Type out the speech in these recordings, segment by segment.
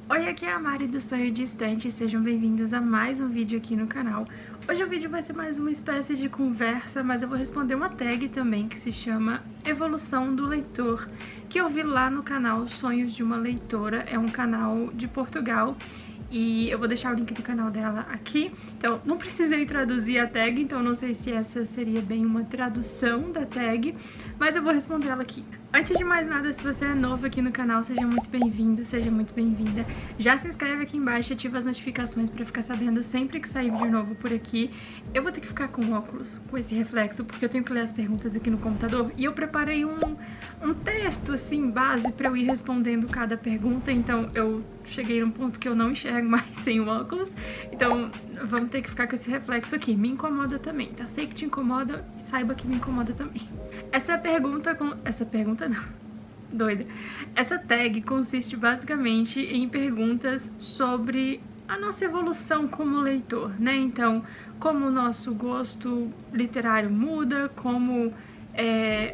Oi, aqui é a Mari do Sonho Distante, sejam bem-vindos a mais um vídeo aqui no canal. Hoje o vídeo vai ser mais uma espécie de conversa, mas eu vou responder uma tag também que se chama Evolução do Leitor, que eu vi lá no canal Sonhos de uma Leitora, é um canal de Portugal. E eu vou deixar o link do canal dela aqui, então não precisei traduzir a tag, então não sei se essa seria bem uma tradução da tag, mas eu vou responder ela aqui. Antes de mais nada, se você é novo aqui no canal, seja muito bem-vindo, seja muito bem-vinda. Já se inscreve aqui embaixo e ativa as notificações para ficar sabendo sempre que sair vídeo novo por aqui. Eu vou ter que ficar com óculos, com esse reflexo, porque eu tenho que ler as perguntas aqui no computador, e eu preparei um texto, assim, base para eu ir respondendo cada pergunta, então eu cheguei num ponto que eu não enxergo mais sem o óculos, então vamos ter que ficar com esse reflexo aqui. Me incomoda também, tá? Sei que te incomoda, saiba que me incomoda também. Essa pergunta não, doida. Essa tag consiste basicamente em perguntas sobre a nossa evolução como leitor, né? Então, como o nosso gosto literário muda, como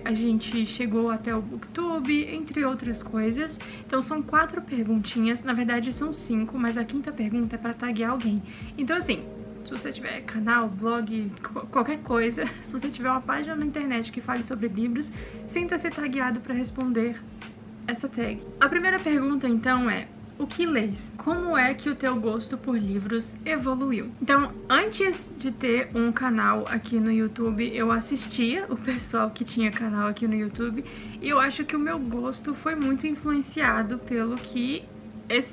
a gente chegou até o Booktube, entre outras coisas. Então são 4 perguntinhas, na verdade são 5, mas a 5ª pergunta é para taguear alguém. Então assim, se você tiver canal, blog, qualquer coisa, se você tiver uma página na internet que fale sobre livros, sinta-se tagueado para responder essa tag. A primeira pergunta então é: o que lês? Como é que o teu gosto por livros evoluiu? Então, antes de ter um canal aqui no YouTube, eu assistia o pessoal que tinha canal aqui no YouTube, e eu acho que o meu gosto foi muito influenciado pelo que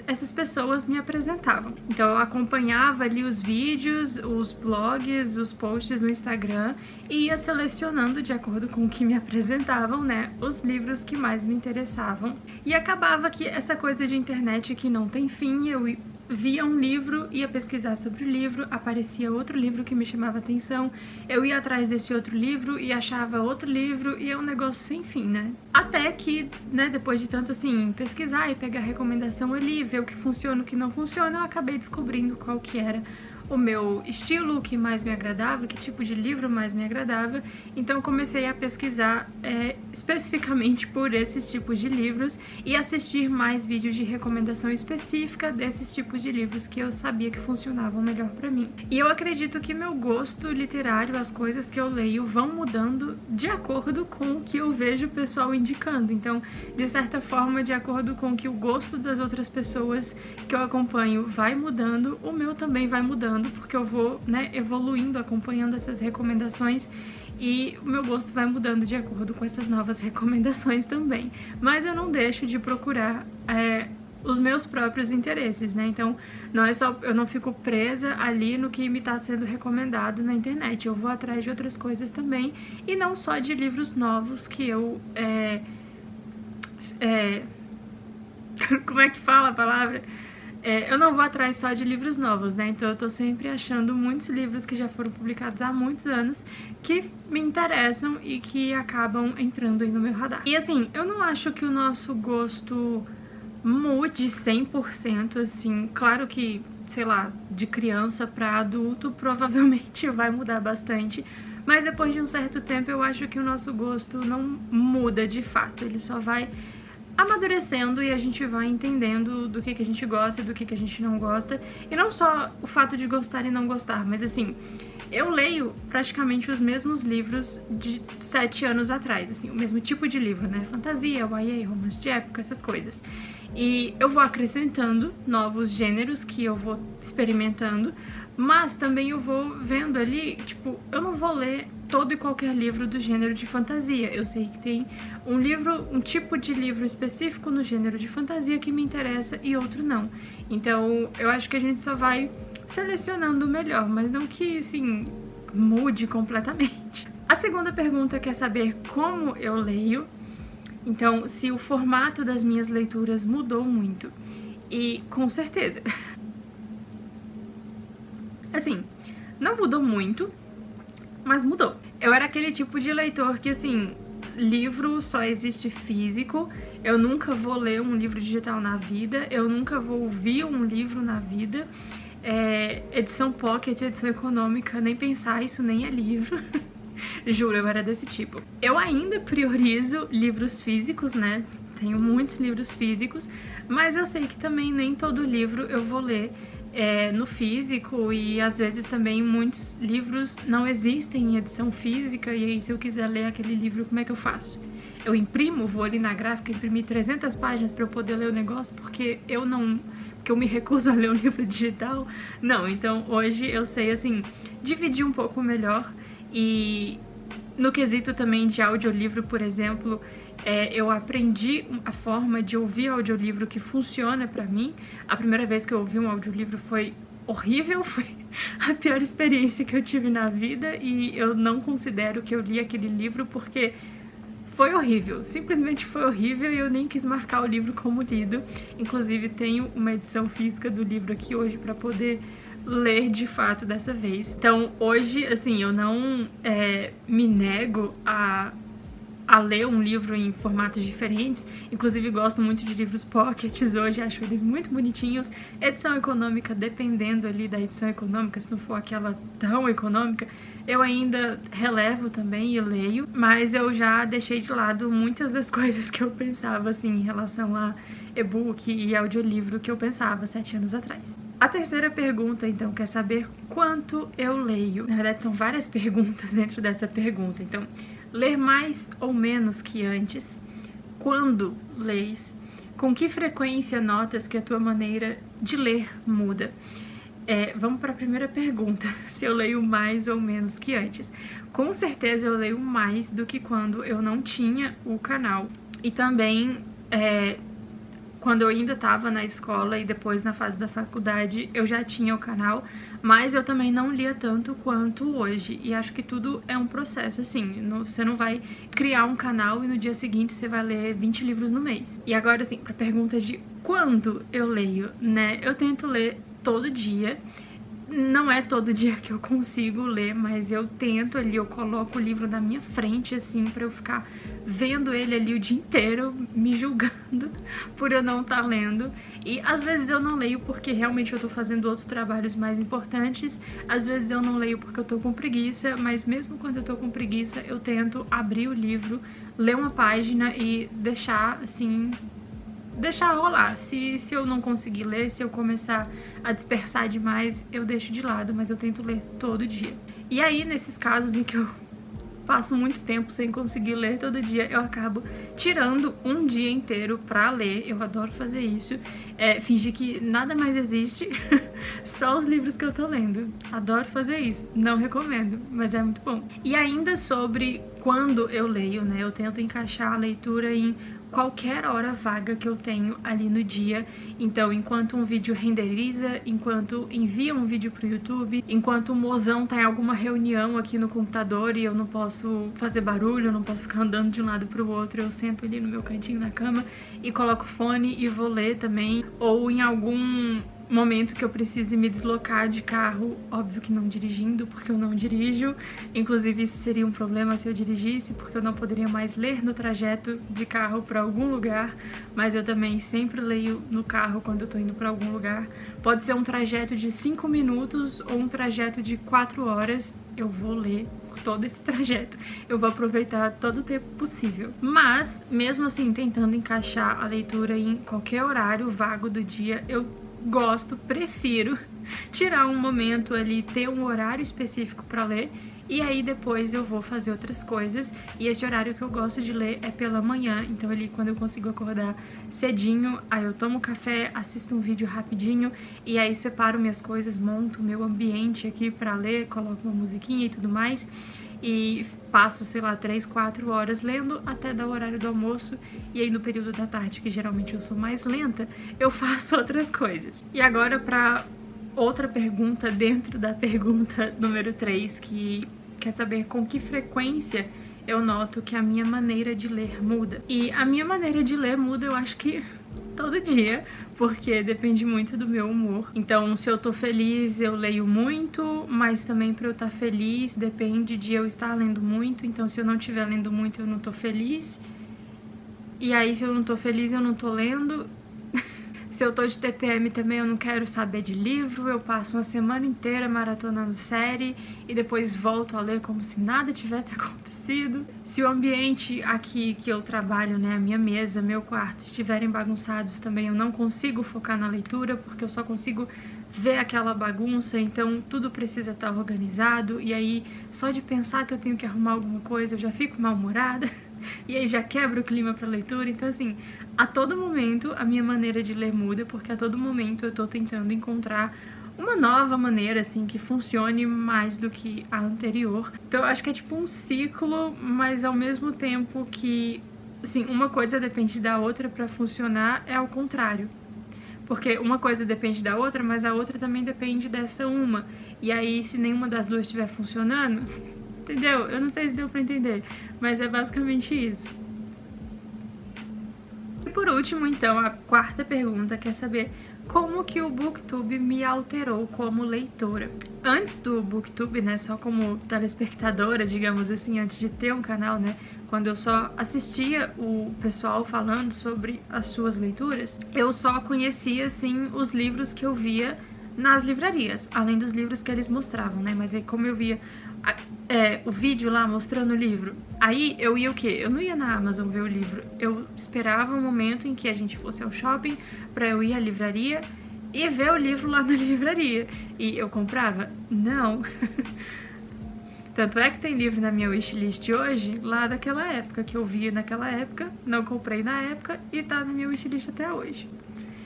essas pessoas me apresentavam. Então eu acompanhava ali os vídeos, os blogs, os posts no Instagram e ia selecionando de acordo com o que me apresentavam, né, os livros que mais me interessavam. E acabava que essa coisa de internet que não tem fim, eu via um livro, ia pesquisar sobre o livro, aparecia outro livro que me chamava atenção, eu ia atrás desse outro livro e achava outro livro, e é um negócio sem fim, né? Até que, né, depois de tanto assim, pesquisar e pegar recomendação ali, ver o que funciona, o que não funciona, eu acabei descobrindo qual que era o meu estilo, o que mais me agradava, que tipo de livro mais me agradava. Então eu comecei a pesquisar especificamente por esses tipos de livros e assistir mais vídeos de recomendação específica desses tipos de livros que eu sabia que funcionavam melhor pra mim. E eu acredito que meu gosto literário, as coisas que eu leio, vão mudando de acordo com o que eu vejo o pessoal indicando. Então, de certa forma, de acordo com o que o gosto das outras pessoas que eu acompanho vai mudando, o meu também vai mudando, porque eu vou, né, evoluindo, acompanhando essas recomendações, e o meu gosto vai mudando de acordo com essas novas recomendações também. Mas eu não deixo de procurar os meus próprios interesses, né? Então não é só, eu não fico presa ali no que me está sendo recomendado na internet, eu vou atrás de outras coisas também, e não só de livros novos que eu como é que fala a palavra? Eu não vou atrás só de livros novos, né? Então eu tô sempre achando muitos livros que já foram publicados há muitos anos que me interessam e que acabam entrando aí no meu radar. E assim, eu não acho que o nosso gosto mude 100%, assim. Claro que, sei lá, de criança pra adulto provavelmente vai mudar bastante, mas depois de um certo tempo eu acho que o nosso gosto não muda de fato, ele só vai amadurecendo e a gente vai entendendo do que a gente gosta e do que a gente não gosta. E não só o fato de gostar e não gostar, mas assim, eu leio praticamente os mesmos livros de 7 anos atrás, assim, o mesmo tipo de livro, né? Fantasia, YA, romance de época, essas coisas. E eu vou acrescentando novos gêneros que eu vou experimentando, mas também eu vou vendo ali, tipo, eu não vou ler todo e qualquer livro do gênero de fantasia. Eu sei que tem um tipo de livro específico no gênero de fantasia que me interessa e outro não. Então, eu acho que a gente só vai selecionando o melhor, mas não que, assim, mude completamente. A segunda pergunta quer saber como eu leio. Então, se o formato das minhas leituras mudou muito. E com certeza. Assim, não mudou muito, mas mudou. Eu era aquele tipo de leitor que, assim, livro só existe físico, eu nunca vou ler um livro digital na vida, eu nunca vou ouvir um livro na vida, edição pocket, edição econômica, nem pensar, isso nem é livro. Juro, eu era desse tipo. Eu ainda priorizo livros físicos, né? tenho muitos livros físicos, mas eu sei que também nem todo livro eu vou ler no físico, e às vezes também muitos livros não existem em edição física, e aí se eu quiser ler aquele livro, como é que eu faço? Eu imprimo, vou ali na gráfica, imprimir 300 páginas para eu poder ler o negócio, porque eu me recuso a ler um livro digital? Não, então hoje eu sei, assim, dividir um pouco melhor. E no quesito também de audiolivro, por exemplo, eu aprendi a forma de ouvir audiolivro que funciona pra mim. A primeira vez que eu ouvi um audiolivro foi horrível, foi a pior experiência que eu tive na vida, e eu não considero que eu li aquele livro porque foi horrível, simplesmente foi horrível, e eu nem quis marcar o livro como lido. Inclusive tenho uma edição física do livro aqui hoje para poder ler de fato dessa vez. Então hoje, assim, eu não me nego a ler um livro em formatos diferentes. Inclusive gosto muito de livros pockets hoje, acho eles muito bonitinhos. Edição econômica, dependendo ali da edição econômica, se não for aquela tão econômica, eu ainda relevo também e leio, mas eu já deixei de lado muitas das coisas que eu pensava, assim, em relação a e-book e audiolivro que eu pensava 7 anos atrás. A terceira pergunta, então, quer saber quanto eu leio. Na verdade, são várias perguntas dentro dessa pergunta. Então, ler mais ou menos que antes? Quando leis? Com que frequência notas que a tua maneira de ler muda? Vamos para a primeira pergunta, se eu leio mais ou menos que antes. Com certeza eu leio mais do que quando eu não tinha o canal. E também, quando eu ainda estava na escola e depois na fase da faculdade, eu já tinha o canal, mas eu também não lia tanto quanto hoje. E acho que tudo é um processo, assim, você não vai criar um canal e no dia seguinte você vai ler 20 livros no mês. E agora, assim, para a pergunta de quando eu leio, né, eu tento ler todo dia. Não é todo dia que eu consigo ler, mas eu tento ali, eu coloco o livro na minha frente, assim, pra eu ficar vendo ele ali o dia inteiro, me julgando por eu não estar lendo. E às vezes eu não leio porque realmente eu tô fazendo outros trabalhos mais importantes, às vezes eu não leio porque eu tô com preguiça, mas mesmo quando eu tô com preguiça, eu tento abrir o livro, ler uma página e deixar, assim, deixar rolar. Se eu não conseguir ler, se eu começar a dispersar demais, eu deixo de lado, mas eu tento ler todo dia. E aí, nesses casos em que eu passo muito tempo sem conseguir ler todo dia, eu acabo tirando um dia inteiro pra ler. Eu adoro fazer isso, fingir que nada mais existe, só os livros que eu tô lendo. Adoro fazer isso, não recomendo, mas é muito bom. E ainda sobre quando eu leio, né, eu tento encaixar a leitura em qualquer hora vaga que eu tenho ali no dia. Então, enquanto um vídeo renderiza, enquanto envia um vídeo pro YouTube, enquanto o mozão tá em alguma reunião aqui no computador e eu não posso fazer barulho, não posso ficar andando de um lado pro outro, eu sento ali no meu cantinho na cama e coloco fone e vou ler também. Ou em algum momento que eu precise me deslocar de carro, óbvio que não dirigindo, porque eu não dirijo, inclusive isso seria um problema se eu dirigisse, porque eu não poderia mais ler no trajeto de carro para algum lugar, mas eu também sempre leio no carro quando eu tô indo para algum lugar. Pode ser um trajeto de 5 minutos ou um trajeto de 4 horas, eu vou ler todo esse trajeto, eu vou aproveitar todo o tempo possível. Mas, mesmo assim, tentando encaixar a leitura em qualquer horário vago do dia, eu prefiro tirar um momento ali, ter um horário específico para ler, e aí depois eu vou fazer outras coisas. E esse horário que eu gosto de ler é pela manhã, então ali quando eu consigo acordar cedinho, aí eu tomo café, assisto um vídeo rapidinho, e aí separo minhas coisas, monto meu ambiente aqui para ler, coloco uma musiquinha e tudo mais, e passo, sei lá, 3, 4 horas lendo até dar o horário do almoço. E aí no período da tarde, que geralmente eu sou mais lenta, eu faço outras coisas. E agora para outra pergunta dentro da pergunta número 3, que quer saber com que frequência eu noto que a minha maneira de ler muda. E a minha maneira de ler muda, eu acho que todo dia, porque depende muito do meu humor. Então, se eu tô feliz, eu leio muito, mas também pra eu estar feliz, depende de eu estar lendo muito. Então, se eu não estiver lendo muito, eu não tô feliz. E aí, se eu não tô feliz, eu não tô lendo. Se eu tô de TPM também, eu não quero saber de livro, eu passo uma semana inteira maratonando série e depois volto a ler como se nada tivesse acontecido. parecido. Se o ambiente aqui que eu trabalho, né, a minha mesa, meu quarto, estiverem bagunçados também, eu não consigo focar na leitura, porque eu só consigo ver aquela bagunça, então tudo precisa estar organizado, e aí só de pensar que eu tenho que arrumar alguma coisa eu já fico mal-humorada, e aí já quebra o clima para leitura. Então assim, a todo momento a minha maneira de ler muda, porque a todo momento eu tô tentando encontrar uma nova maneira, assim, que funcione mais do que a anterior. Então eu acho que é tipo um ciclo, mas ao mesmo tempo que, assim, uma coisa depende da outra para funcionar, é ao contrário. Porque uma coisa depende da outra, mas a outra também depende dessa uma. E aí, se nenhuma das duas estiver funcionando, entendeu? Eu não sei se deu pra entender, mas é basicamente isso. E por último, então, a quarta pergunta quer saber como que o BookTube me alterou como leitora. Antes do BookTube, né, só como telespectadora, digamos assim, antes de ter um canal, né, quando eu só assistia o pessoal falando sobre as suas leituras, eu só conhecia, assim, os livros que eu via nas livrarias, além dos livros que eles mostravam, né, mas aí como eu via o vídeo lá mostrando o livro, aí eu ia o quê? Eu não ia na Amazon ver o livro, eu esperava um momento em que a gente fosse ao shopping pra eu ir à livraria e ver o livro lá na livraria. E eu comprava? Não. Tanto é que tem livro na minha wishlist hoje, lá daquela época, que eu via naquela época, não comprei na época e tá na minha wishlist até hoje.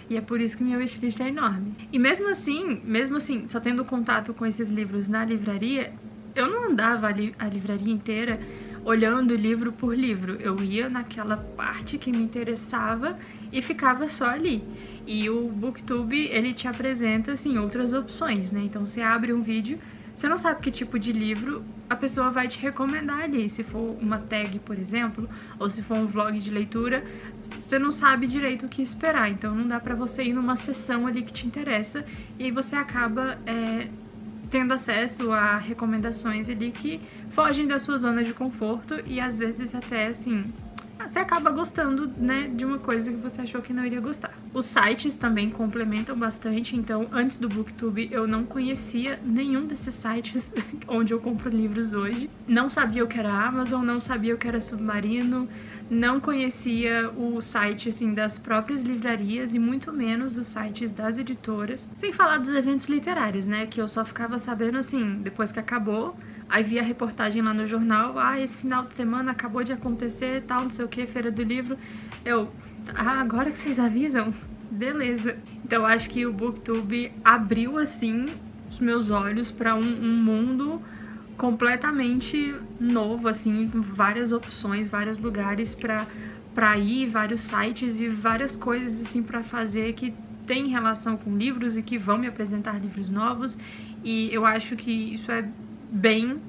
E é por isso que minha wishlist é enorme. E mesmo assim, só tendo contato com esses livros na livraria, eu não andava a livraria inteira olhando livro por livro. Eu ia naquela parte que me interessava e ficava só ali. E o BookTube, ele te apresenta, assim, outras opções, né? Então você abre um vídeo, você não sabe que tipo de livro a pessoa vai te recomendar ali. Se for uma tag, por exemplo, ou se for um vlog de leitura, você não sabe direito o que esperar. Então não dá pra você ir numa sessão ali que te interessa e aí você acaba tendo acesso a recomendações ali que fogem da sua zona de conforto e às vezes até, assim, você acaba gostando, né, de uma coisa que você achou que não iria gostar. Os sites também complementam bastante, então antes do BookTube eu não conhecia nenhum desses sites onde eu compro livros hoje. Não sabia o que era Amazon, não sabia o que era Submarino, não conhecia o site, assim, das próprias livrarias e muito menos os sites das editoras. Sem falar dos eventos literários, né, que eu só ficava sabendo, assim, depois que acabou. Aí via a reportagem lá no jornal, esse final de semana acabou de acontecer, tal, não sei o que, Feira do Livro. Agora que vocês avisam? Beleza. Então acho que o BookTube abriu, assim, os meus olhos para um mundo completamente novo, assim, com várias opções, vários lugares para ir, vários sites e várias coisas, assim, para fazer que tem relação com livros e que vão me apresentar livros novos. E eu acho que isso é bem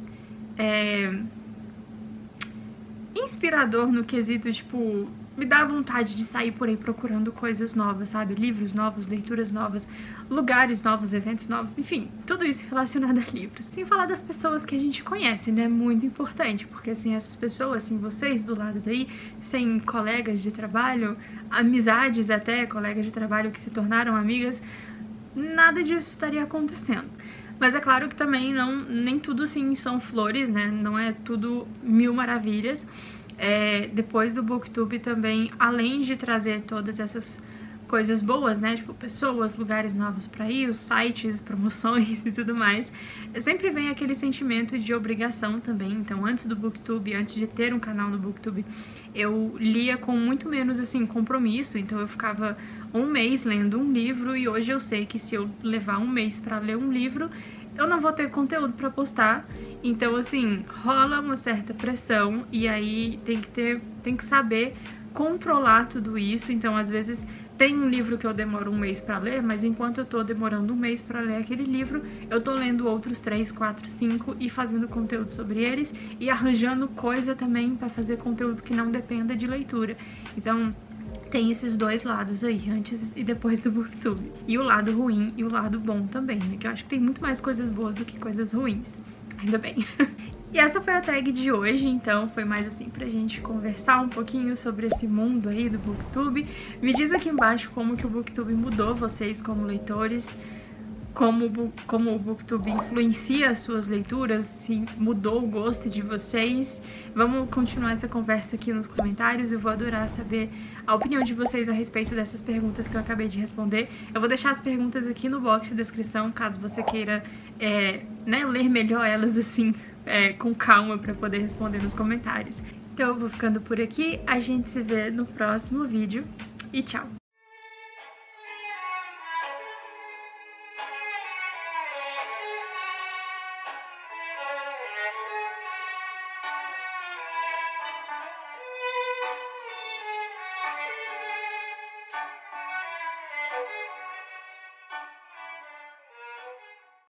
inspirador no quesito, tipo, me dá vontade de sair por aí procurando coisas novas, sabe? Livros novos, leituras novas, lugares novos, eventos novos, enfim, tudo isso relacionado a livros. Sem falar das pessoas que a gente conhece, né? Muito importante, porque sem essas pessoas, sem vocês do lado daí, sem colegas de trabalho, amizades até, colegas de trabalho que se tornaram amigas, nada disso estaria acontecendo. Mas é claro que também nem tudo, assim, são flores, né? Não é tudo mil maravilhas. Depois do BookTube também, além de trazer todas essas coisas boas, né? Tipo, pessoas, lugares novos pra ir, os sites, promoções e tudo mais, sempre vem aquele sentimento de obrigação também. Então, antes do BookTube, antes de ter um canal no BookTube, eu lia com muito menos, assim, compromisso. Então, eu ficava um mês lendo um livro e hoje eu sei que se eu levar um mês pra ler um livro, eu não vou ter conteúdo pra postar. Então, assim, rola uma certa pressão e aí tem que saber controlar tudo isso. Então, às vezes, tem um livro que eu demoro um mês pra ler, mas enquanto eu tô demorando um mês pra ler aquele livro, eu tô lendo outros 3, 4, 5 e fazendo conteúdo sobre eles e arranjando coisa também pra fazer conteúdo que não dependa de leitura. Então, tem esses dois lados aí, antes e depois do BookTube. E o lado ruim e o lado bom também, né? Que eu acho que tem muito mais coisas boas do que coisas ruins. Ainda bem. E essa foi a tag de hoje, então foi mais assim pra gente conversar um pouquinho sobre esse mundo aí do BookTube. Me diz aqui embaixo como que o BookTube mudou vocês como leitores. como o Booktube influencia as suas leituras, se mudou o gosto de vocês. Vamos continuar essa conversa aqui nos comentários, eu vou adorar saber a opinião de vocês a respeito dessas perguntas que eu acabei de responder. Eu vou deixar as perguntas aqui no box de descrição, caso você queira ler melhor elas assim, com calma, para poder responder nos comentários. Então eu vou ficando por aqui, a gente se vê no próximo vídeo e tchau!